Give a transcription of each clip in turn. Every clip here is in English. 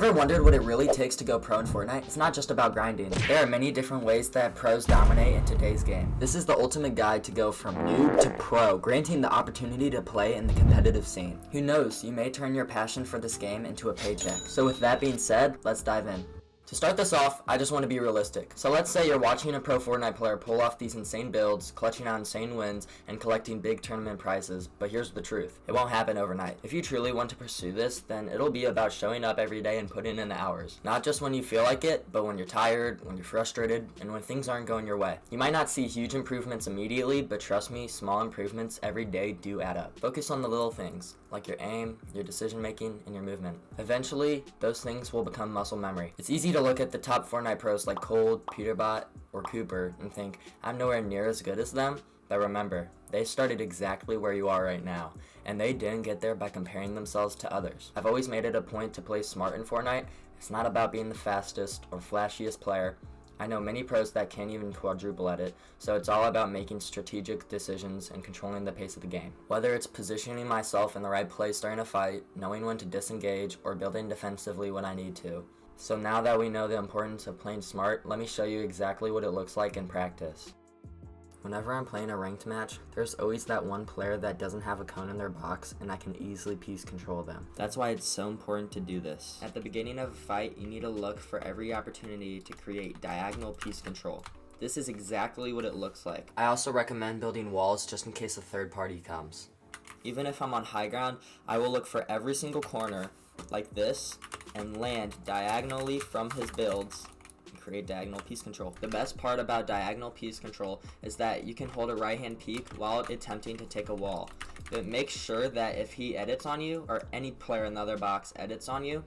Ever wondered what it really takes to go pro in Fortnite? It's not just about grinding. There are many different ways that pros dominate in today's game. This is the ultimate guide to go from noob to pro, granting the opportunity to play in the competitive scene. Who knows, you may turn your passion for this game into a paycheck. So with that being said, let's dive in. To start this off, I just want to be realistic. So let's say you're watching a pro Fortnite player pull off these insane builds, clutching out insane wins, and collecting big tournament prizes, but here's the truth. It won't happen overnight. If you truly want to pursue this, then it'll be about showing up every day and putting in the hours. Not just when you feel like it, but when you're tired, when you're frustrated, and when things aren't going your way. You might not see huge improvements immediately, but trust me, small improvements every day do add up. Focus on the little things, like your aim, your decision making, and your movement. Eventually, those things will become muscle memory. It's easy to look at the top Fortnite pros like Cold, Peterbot, or Cooper and think, I'm nowhere near as good as them, but remember, they started exactly where you are right now, and they didn't get there by comparing themselves to others. I've always made it a point to play smart in Fortnite. It's not about being the fastest or flashiest player. I know many pros that can't even quadruple at it, so it's all about making strategic decisions and controlling the pace of the game. Whether it's positioning myself in the right place during a fight, knowing when to disengage, or building defensively when I need to. So now that we know the importance of playing smart, let me show you exactly what it looks like in practice. Whenever I'm playing a ranked match, there's always that one player that doesn't have a cone in their box and I can easily piece control them. That's why it's so important to do this. At the beginning of a fight, you need to look for every opportunity to create diagonal piece control. This is exactly what it looks like. I also recommend building walls just in case a third party comes. Even if I'm on high ground, I will look for every single corner, like this, and land diagonally from his builds and create diagonal piece control. The best part about diagonal piece control is that you can hold a right hand peek while attempting to take a wall. But make sure that if he edits on you, or any player in the other box edits on you,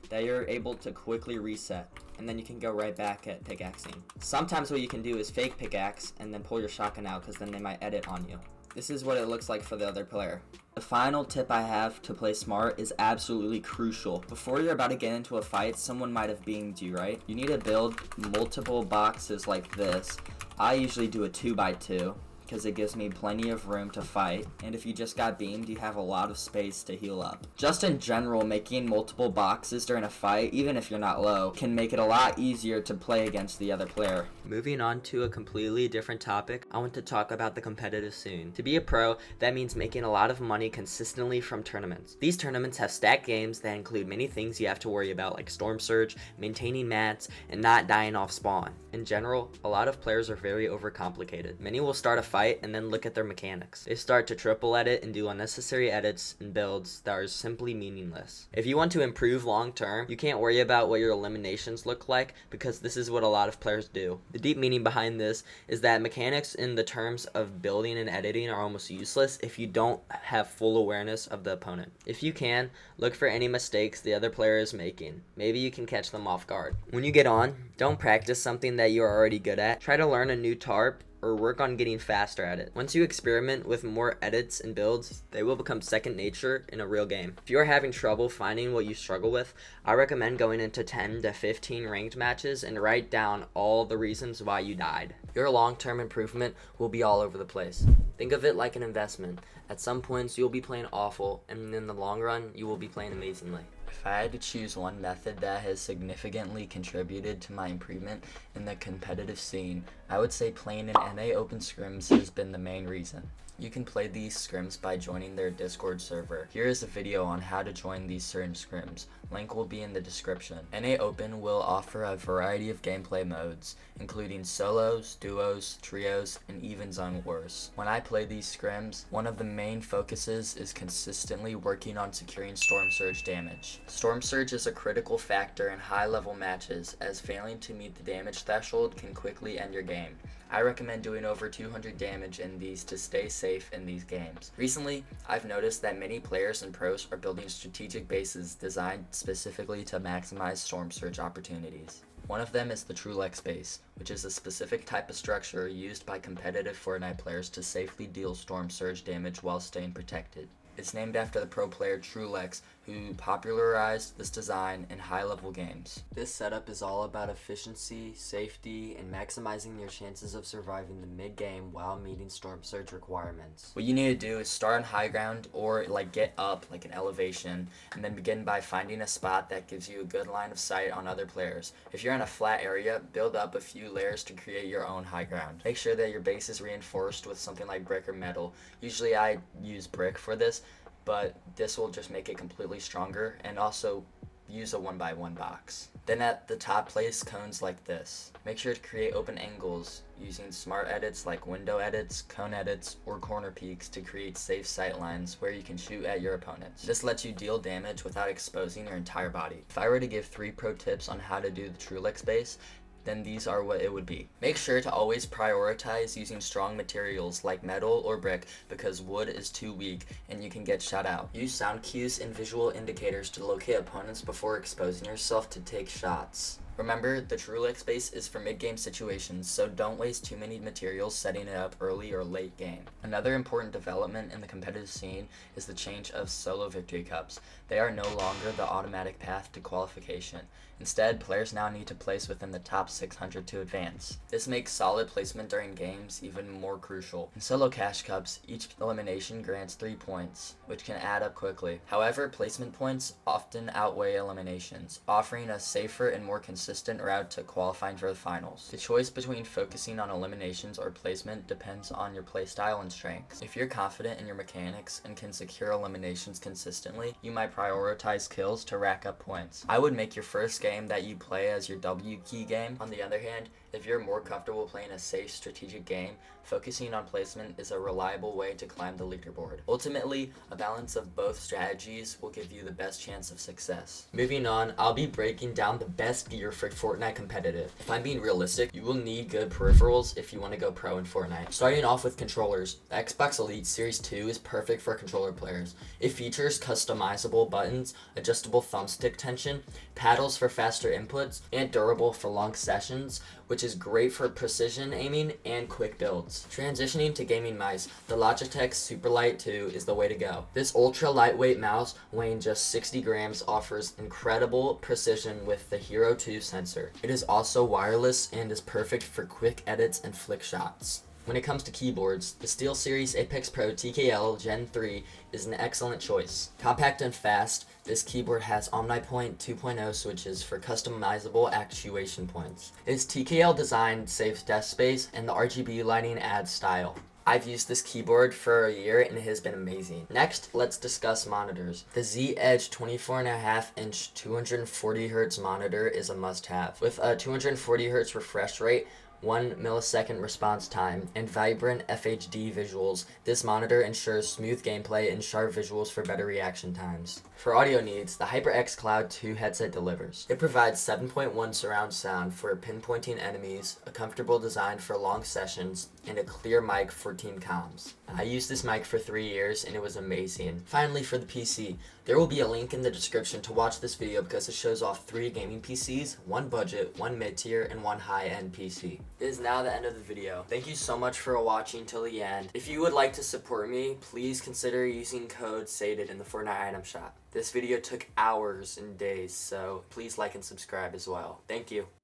that you're able to quickly reset, and then you can go right back at pickaxing. Sometimes what you can do is fake pickaxe and then pull your shotgun out, because then they might edit on you. This is what it looks like for the other player. The final tip I have to play smart is absolutely crucial. Before you're about to get into a fight, someone might have beamed you, right? You need to build multiple boxes like this. I usually do a 2x2 because it gives me plenty of room to fight, and if you just got beamed, you have a lot of space to heal up. Just in general, making multiple boxes during a fight, even if you're not low, can make it a lot easier to play against the other player. Moving on to a completely different topic, I want to talk about the competitive scene. To be a pro, that means making a lot of money consistently from tournaments. These tournaments have stacked games that include many things you have to worry about, like storm surge, maintaining mats, and not dying off spawn. In general, a lot of players are very overcomplicated. Many will start a fight and then look at their mechanics. They start to triple edit and do unnecessary edits and builds that are simply meaningless. If you want to improve long term, you can't worry about what your eliminations look like, because this is what a lot of players do. The deep meaning behind this is that mechanics in the terms of building and editing are almost useless if you don't have full awareness of the opponent. If you can, look for any mistakes the other player is making. Maybe you can catch them off guard. When you get on, don't practice something that you're already good at. Try to learn a new tarp or work on getting faster at it. Once you experiment with more edits and builds, they will become second nature in a real game. If you are having trouble finding what you struggle with, I recommend going into 10 to 15 ranked matches and write down all the reasons why you died. Your long-term improvement will be all over the place. Think of it like an investment. At some points, you'll be playing awful, and in the long run, you will be playing amazingly. If I had to choose one method that has significantly contributed to my improvement in the competitive scene, I would say playing in NA open scrims has been the main reason. You can play these scrims by joining their Discord server. Here is a video on how to join these certain scrims. Link will be in the description. NA Open will offer a variety of gameplay modes, including solos, duos, trios, and even zone wars. When I play these scrims, one of the main focuses is consistently working on securing Storm Surge damage. Storm Surge is a critical factor in high-level matches, as failing to meet the damage threshold can quickly end your game. I recommend doing over 200 damage in these to stay safe in these games. Recently, I've noticed that many players and pros are building strategic bases designed specifically to maximize Storm Surge opportunities. One of them is the Trulex base, which is a specific type of structure used by competitive Fortnite players to safely deal Storm Surge damage while staying protected. It's named after the pro player Trulex, who popularized this design in high-level games. This setup is all about efficiency, safety, and maximizing your chances of surviving the mid-game while meeting storm surge requirements. What you need to do is start on high ground or get up like an elevation, and then begin by finding a spot that gives you a good line of sight on other players. If you're in a flat area, build up a few layers to create your own high ground. Make sure that your base is reinforced with something like brick or metal. Usually I use brick for this, but this will just make it completely stronger, and also use a 1x1 box. Then at the top, place cones like this. Make sure to create open angles using smart edits like window edits, cone edits, or corner peaks to create safe sight lines where you can shoot at your opponents. This lets you deal damage without exposing your entire body. If I were to give 3 pro tips on how to do the Truelix base, then these are what it would be. Make sure to always prioritize using strong materials like metal or brick, because wood is too weak and you can get shut out. Use sound cues and visual indicators to locate opponents before exposing yourself to take shots. Remember, the Truelix base is for mid-game situations, so don't waste too many materials setting it up early or late game. Another important development in the competitive scene is the change of solo victory cups. They are no longer the automatic path to qualification. Instead, players now need to place within the top 600 to advance. This makes solid placement during games even more crucial. In solo cash cups, each elimination grants 3 points, which can add up quickly. However, placement points often outweigh eliminations, offering a safer and more consistent route to qualifying for the finals. The choice between focusing on eliminations or placement depends on your playstyle and strengths. If you're confident in your mechanics and can secure eliminations consistently, you might prioritize kills to rack up points. I would make your first game that you play as your W key game. On the other hand, if you're more comfortable playing a safe strategic game, focusing on placement is a reliable way to climb the leaderboard. Ultimately, a balance of both strategies will give you the best chance of success. Moving on, I'll be breaking down the best gear for Fortnite competitive. If I'm being realistic, you will need good peripherals if you want to go pro in Fortnite. Starting off with controllers, the Xbox Elite Series 2 is perfect for controller players. It features customizable buttons, adjustable thumbstick tension, paddles for faster inputs, and durable for long sessions, which is great for precision aiming and quick builds. Transitioning to gaming mice, the Logitech Superlight 2 is the way to go. This ultra lightweight mouse, weighing just 60 grams, offers incredible precision with the Hero 2 sensor. It is also wireless and is perfect for quick edits and flick shots. When it comes to keyboards, the Steelseries Apex Pro TKL Gen 3 is an excellent choice. Compact and fast, this keyboard has OmniPoint 2.0 switches for customizable actuation points. Its TKL design saves desk space, and the RGB lighting adds style. I've used this keyboard for a year and it has been amazing. Next, let's discuss monitors. The Z-Edge 24.5-inch 240Hz monitor is a must-have. With a 240Hz refresh rate, 1 millisecond response time, and vibrant FHD visuals, this monitor ensures smooth gameplay and sharp visuals for better reaction times. For audio needs, the HyperX Cloud 2 headset delivers. It provides 7.1 surround sound for pinpointing enemies, a comfortable design for long sessions, and a clear mic for team comms. I used this mic for 3 years and it was amazing. Finally, for the PC, there will be a link in the description to watch this video because it shows off 3 gaming PCs, 1 budget, 1 mid-tier, and 1 high-end PC. It is now the end of the video. Thank you so much for watching till the end. If you would like to support me, please consider using code SADED in the Fortnite item shop. This video took hours and days, so please like and subscribe as well. Thank you.